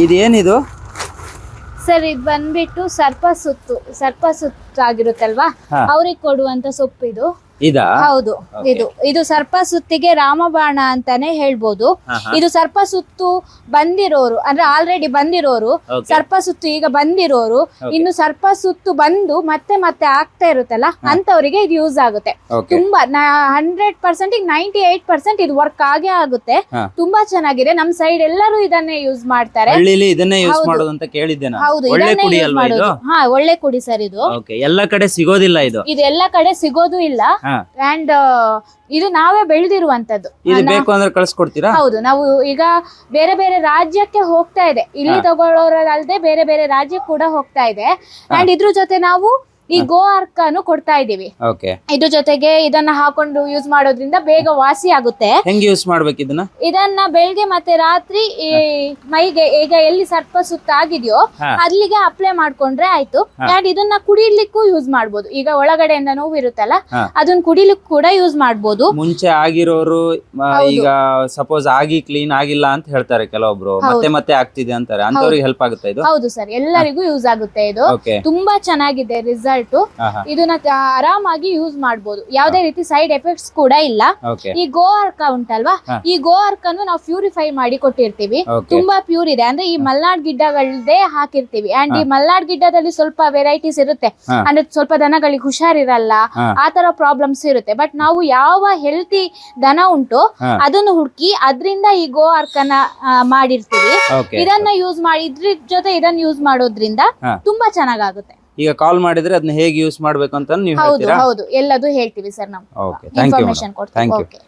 ಇದೇನಿದು? ಸರ್ ಇದು ಬಂದ್ಬಿಟ್ಟು ಸರ್ಪ ಸುತ್ತು ಆಗಿರುತ್ತಲ್ವಾ, ಅವ್ರಿಗೆ ಕೊಡುವಂತ ಸೊಪ್ಪು ಇದು. ಇದಾ? ಹೌದು. ಇದು ಸರ್ಪ ಸುತ್ತಿಗೆ ರಾಮಬಾಣ ಅಂತಾನೆ ಹೇಳ್ಬೋದು. ಇದು ಸರ್ಪ ಸುತ್ತು ಬಂದಿರೋರು ಅಂದ್ರೆ ಆಲ್ರೆಡಿ ಬಂದಿರೋರು, ಸರ್ಪ ಸುತ್ತು ಈಗ ಬಂದಿರೋರು, ಇನ್ನು ಸರ್ಪ ಸುತ್ತು ಬಂದು ಮತ್ತೆ ಮತ್ತೆ ಆಗ್ತಾ ಇರುತ್ತಲ್ಲ ಅಂತವರಿಗೆ ಇದು ಯೂಸ್ ಆಗುತ್ತೆ. ತುಂಬಾ 100% 98% ಇದು ವರ್ಕ್ ಆಗೇ ಆಗುತ್ತೆ. ತುಂಬಾ ಚೆನ್ನಾಗಿದೆ. ನಮ್ ಸೈಡ್ ಎಲ್ಲರೂ ಇದನ್ನೇ ಯೂಸ್ ಮಾಡ್ತಾರೆ. ಇದನ್ನೇ ಯೂಸ್ ಮಾಡೋದು ಅಂತ ಕೇಳಿದ್ದೆ ನಾನು. ಹೌದು, ಇದನ್ನೇ ಯೂಸ್ ಮಾಡೋದು. ಹಾ, ಒಳ್ಳೆ ಕುಡಿ ಸರ್ ಇದು. ಎಲ್ಲ ಕಡೆ ಸಿಗೋದಿಲ್ಲ ಇದು. ಇದು ಎಲ್ಲ ಕಡೆ ಸಿಗೋದು ಇಲ್ಲ. ಅಂಡ್ ಇದು ನಾವೇ ಬೆಳೆದಿರುವಂತದ್ದು. ಬೇಕು ಅಂದ್ರೆ ಕಳ್ಸಿಕೊಡ್ತೀರಾ? ಹೌದು, ನಾವು ಈಗ ಬೇರೆ ಬೇರೆ ರಾಜ್ಯಕ್ಕೆ ಹೋಗ್ತಾ ಇದೆ. ಇಲ್ಲಿ ತಗೊಳ್ಳೋರಲ್ಲದೆ ಬೇರೆ ಬೇರೆ ರಾಜ್ಯಕ್ಕೆ ಕೂಡ ಹೋಗ್ತಾ ಇದೆ. ಅಂಡ್ ಇದ್ರ ಜೊತೆ ನಾವು ಈ ಗೋ ಅರ್ಕನು ಕೊಡ್ತಾ ಇದೀವಿ. ಇದ್ರ ಜೊತೆಗೆ ಇದನ್ನ ಹಾಕೊಂಡು ಯೂಸ್ ಮಾಡೋದ್ರಿಂದ ಬೇಗ ವಾಸಿ ಆಗುತ್ತೆ. ಹೆಂಗ್ ಯೂಸ್ ಮಾಡ್ಬೇಕು ಇದನ್ನ? ಇದನ್ನ ಬೆಳಗ್ಗೆ ಮತ್ತೆ ರಾತ್ರಿ ಈ ಮೈಗೆ ಈಗ ಎಲ್ಲಿ ಸರ್ಪ ಸುತ್ತ ಆಗಿದೆಯೋ ಅಲ್ಲಿಗೆ ಅಪ್ಲೈ ಮಾಡ್ಕೊಂಡ್ರೆ ಆಯ್ತು. ಅಂಡ್ ಇದನ್ನ ಕುಡಿಲಿಕ್ಕೂ ಯೂಸ್ ಮಾಡ್ಬೋದು. ಈಗ ಒಳಗಡೆಯಿಂದ ನೋವು ಇರುತ್ತಲ್ಲ, ಅದನ್ನ ಕುಡಿಲಿಕ್ಕೂ ಕೂಡ ಯೂಸ್ ಮಾಡ್ಬೋದು. ಮುಂಚೆ ಆಗಿರೋರು ಈಗ ಸಪೋಸ್ ಆಗಿ ಕ್ಲೀನ್ ಆಗಿಲ್ಲ ಅಂತ ಹೇಳ್ತಾರೆ ಕೆಲವೊಬ್ರು, ಮತ್ತೆ ಮತ್ತೆ ಆಗ್ತಿದೆ ಅಂತಾರೆ, ಅಂತವ್ರಿಗೆ ಹೆಲ್ಪ್ ಆಗುತ್ತೆ ಇದು? ಹೌದು ಸರ್, ಎಲ್ಲರಿಗೂ ಯೂಸ್ ಆಗುತ್ತೆ. ಇದು ತುಂಬಾ ಚೆನ್ನಾಗಿದೆ ರಿಸಲ್ಟ್. ಇದನ್ನ ಆರಾಮಾಗಿ ಯೂಸ್ ಮಾಡಬಹುದು. ಯಾವುದೇ ರೀತಿ ಸೈಡ್ ಎಫೆಕ್ಟ್ಸ್ ಕೂಡ ಇಲ್ಲ. ಈ ಗೋ ಅರ್ಕ ಉಂಟಲ್ವಾ, ಈ ಗೋ ಅರ್ಕನ್ನು ನಾವು ಪ್ಯೂರಿಫೈ ಮಾಡಿ ಕೊಟ್ಟಿರ್ತೀವಿ. ತುಂಬಾ ಪ್ಯೂರ್ ಇದೆ. ಅಂದ್ರೆ ಈ ಮಲ್ನಾಡ್ ಗಿಡ್ಡಗಳದೇ ಹಾಕಿರ್ತೀವಿ. ಅಂಡ್ ಈ ಮಲ್ನಾಡ್ ಗಿಡ್ಡದಲ್ಲಿ ಸ್ವಲ್ಪ ವೆರೈಟೀಸ್ ಇರುತ್ತೆ. ಅಂದ್ರೆ ಸ್ವಲ್ಪ ದನಗಳಿಗೆ ಹುಷಾರಿರಲ್ಲ, ಆತರ ಪ್ರಾಬ್ಲಮ್ಸ್ ಇರುತ್ತೆ. ಬಟ್ ನಾವು ಯಾವ ಹೆಲ್ತಿ ದನ ಉಂಟು ಅದನ್ನು ಹುಡುಕಿ ಅದರಿಂದ ಈ ಗೋ ಅರ್ಕನ ಮಾಡಿರ್ತೀವಿ. ಇದನ್ನ ಯೂಸ್ ಮಾಡಿ ಇದ್ರ ಜೊತೆ ಇದನ್ನ ಯೂಸ್ ಮಾಡೋದ್ರಿಂದ ತುಂಬಾ ಚೆನ್ನಾಗಾಗುತ್ತೆ. ಈಗ ಕಾಲ್ ಮಾಡಿದ್ರೆ ಅದನ್ನ ಹೇಗೆ ಯೂಸ್ ಮಾಡ್ಬೇಕು ಅಂತ ನೀವು ಹೇಳ್ತೀರಾ? ಹೌದು, ಎಲ್ಲದೂ ಹೇಳ್ತೀವಿ ಸರ್ ನಾವು. ಇನ್ಫಾರ್ಮೇಶನ್ ಕೊಡ್ತೀವಿ.